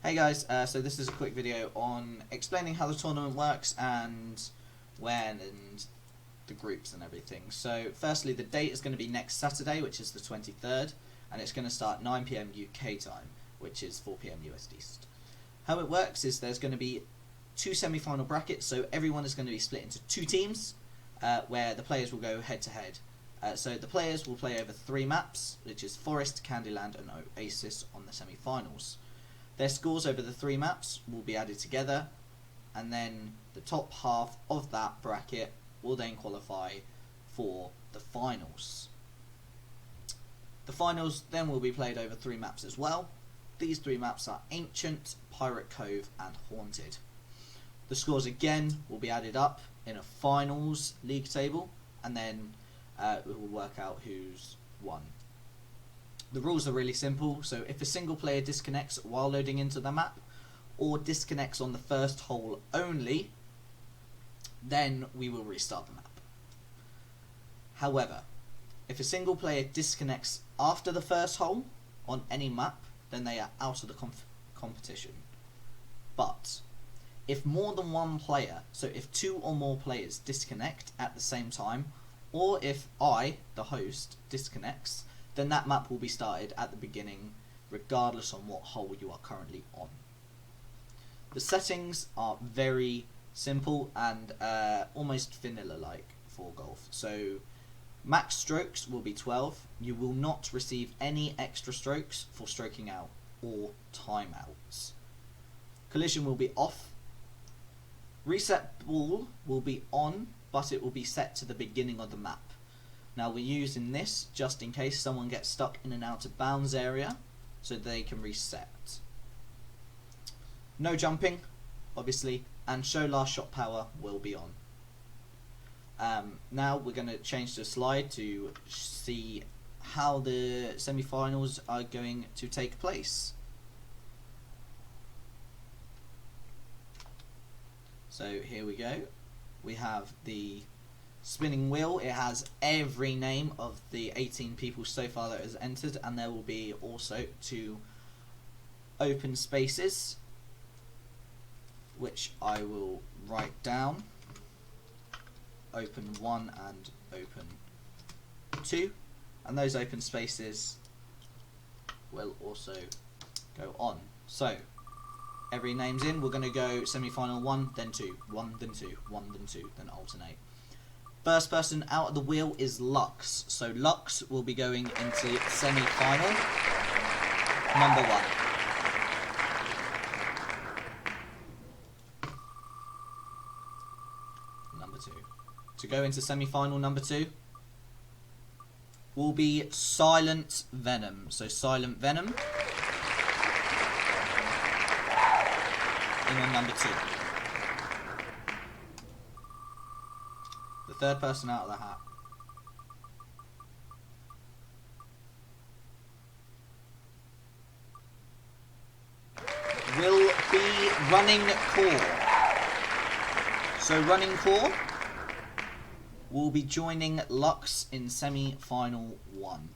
Hey guys, so this is a quick video on explaining how the tournament works and when and the groups and everything. So firstly, the date is going to be next Saturday, which is the 23rd, and it's going to start 9 PM UK time, which is 4 PM US East. How it works is there's going to be two semi-final brackets, so everyone is going to be split into two teams where the players will go head to head. So the players will play over 3 maps, which is Forest, Candyland and Oasis on the semi-finals. Their scores over the 3 maps will be added together, and then the top half of that bracket will then qualify for the finals. The finals then will be played over 3 maps as well. These 3 maps are Ancient, Pirate Cove and Haunted. The scores again will be added up in a finals league table, and then we will work out who's won. The rules are really simple, so if a single player disconnects while loading into the map, or disconnects on the first hole only, then we will restart the map. However, if a single player disconnects after the first hole on any map, then they are out of the competition. But if more than one player, so if 2 or more players disconnect at the same time, or if I, the host, disconnects, then that map will be started at the beginning, regardless on what hole you are currently on. The settings are very simple and almost vanilla-like for golf. So max strokes will be 12. You will not receive any extra strokes for stroking out or timeouts. Collision will be off. Reset ball will be on, but it will be set to the beginning of the map. Now we're using this just in case someone gets stuck in an out of bounds area, so they can reset. No jumping, obviously, and show last shot power will be on. Now we're going to change the slide to see how the semi-finals are going to take place. So here we go. We have the spinning wheel. It has every name of the 18 people so far that has entered, and there will be also 2 open spaces, which I will write down. Open 1 and open 2, and those open spaces will also go on. So every name's in. We're going to go semi-final 1, then 2, 1, then 2, 1, then 2, then alternate. First person out of the wheel is Lux. So Lux will be going into semi-final number 1. Number 2. To go into semi-final number 2 will be Silent Venom. So Silent Venom in on number 2. The third person out of the hat will be Running Core. So Running Core will be joining Lux in semi-final 1.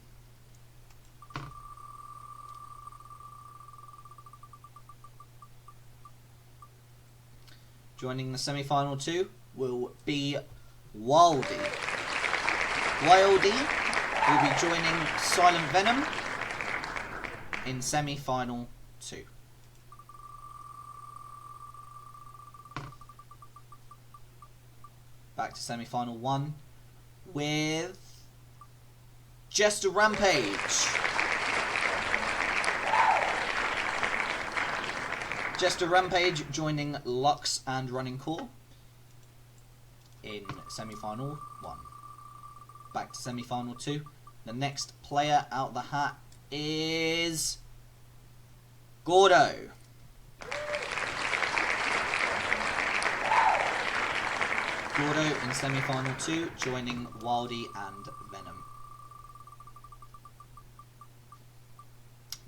Joining the semi-final 2 will be Wildy. Wildy will be joining Silent Venom in semi-final 2. Back to semi-final 1 with Jester Rampage. Jester Rampage joining Lux and Running Core in semi-final 1. Back to semi-final 2. The next player out the hat is Gordo. Gordo in semi-final 2 joining Wildy and Venom.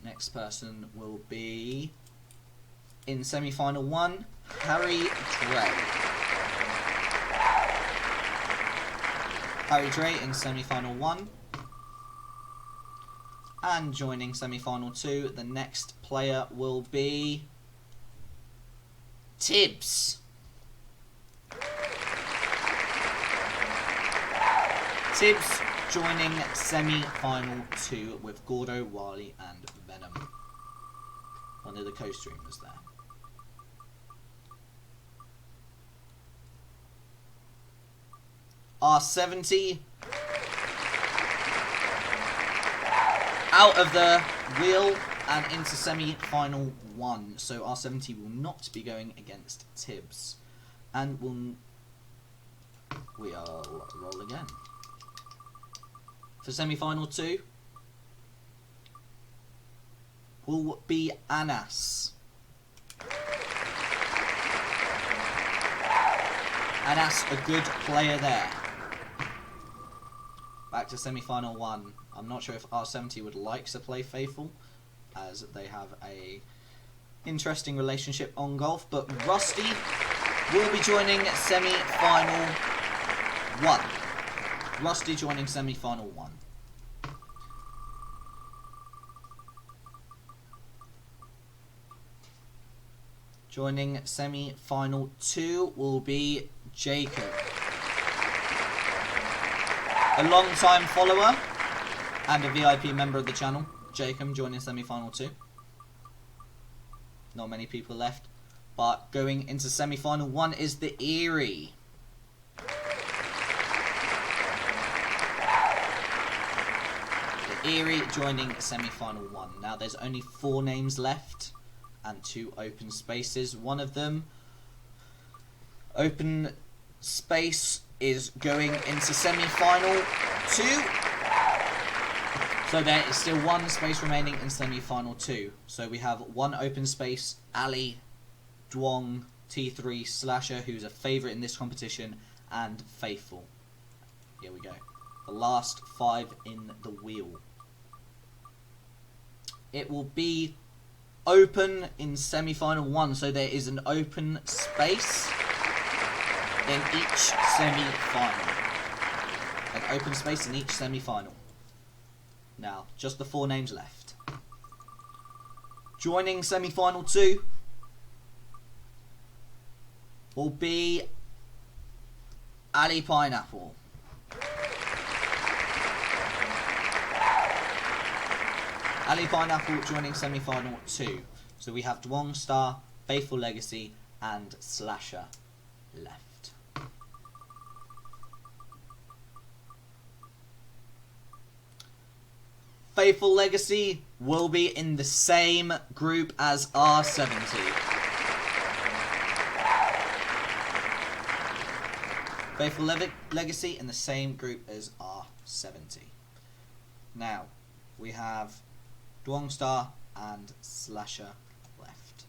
Next person will be in semi-final 1, Harry Dre. Harry Dre in semi-final 1. And joining semi-final 2, the next player will be Tibbs. Tibbs joining semi-final 2 with Gordo, Wily and Venom. One of the co-streamers there. R70 out of the wheel and into semi-final 1. So R70 will not be going against Tibbs. And we'll roll again. For semi-final 2 will be Anas. Anas, a good player there. Back to semi-final 1. I'm not sure if R70 would like to play Faithful, as they have a interesting relationship on golf, but Rusty will be joining semi-final 1. Rusty joining semi-final 1. Joining semi-final 2 will be Jacob. A long-time follower and a VIP member of the channel. Jacob joining semi-final 2. Not many people left. But going into semi-final 1 is the Eerie. The Eerie joining semi-final 1. Now there's only 4 names left and 2 open spaces. One of them, open space, is going into semi-final 2. So there is still 1 space remaining in semi-final 2. So we have 1 open space, Ali, Dwong, T3, Slasher, who's a favourite in this competition, and Faithful. Here we go. The last 5 in the wheel. It will be open in semi-final 1, so there is an open space in each semi-final. An open space in each semi-final. Now, just the 4 names left. Joining semi-final 2 will be Ali Pineapple. Ali Pineapple joining semi-final 2. So we have Dwong Star, Faithful Legacy and Slasher left. Faithful Legacy will be in the same group as R70. Faithful Legacy in the same group as R70. Now, we have Dwong Star and Slasher left.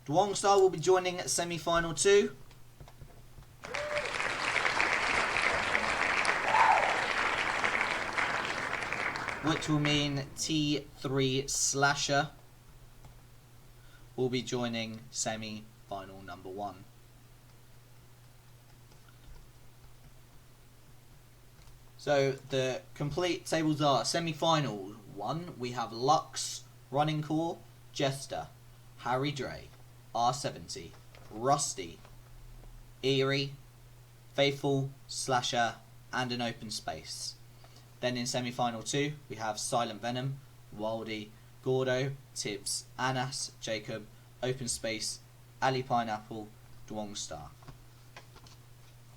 Dwong Star will be joining semi-final 2. Which will mean T3 Slasher will be joining semi-final number 1. So the complete tables are semi-final 1. We have Lux, Running Core, Jester, Harry Dre, R70, Rusty, Eerie, Faithful, Slasher, and an open space. Then in semi-final 2, we have Silent Venom, Wildy, Gordo, Tibbs, Anas, Jacob, open space, Ali Pineapple, Dwong Star,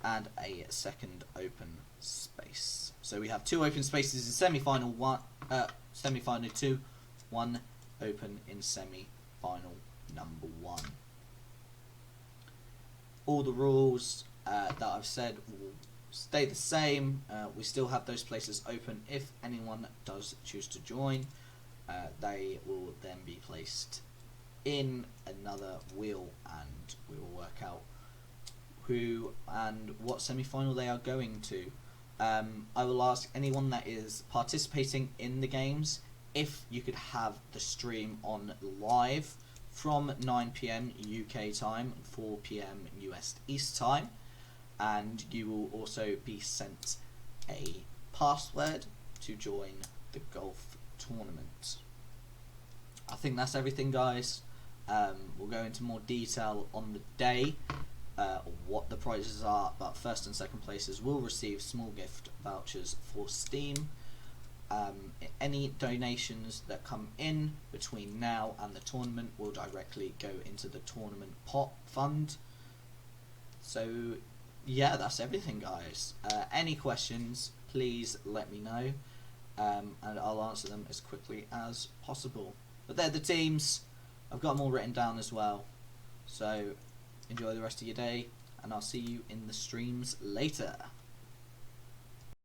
and a second open space. So we have 2 open spaces in semi-final 1, semi-final 2, 1 open in semi-final number 1. All the rules that I've said will stay the same. We still have those places open. If anyone does choose to join, they will then be placed in another wheel, and we will work out who and what semi-final they are going to. I will ask anyone that is participating in the games if you could have the stream on live from 9 PM UK time, 4 PM US East time, and you will also be sent a password to join the golf tournament. I think that's everything, guys. We'll go into more detail on the day, what the prizes are, but first and second places will receive small gift vouchers for Steam. Any donations that come in between now and the tournament will directly go into the tournament pot fund. So yeah, that's everything, guys. Any questions, please let me know, and I'll answer them as quickly as possible. But they're the teams. I've got them all written down as well. So enjoy the rest of your day, and I'll see you in the streams later.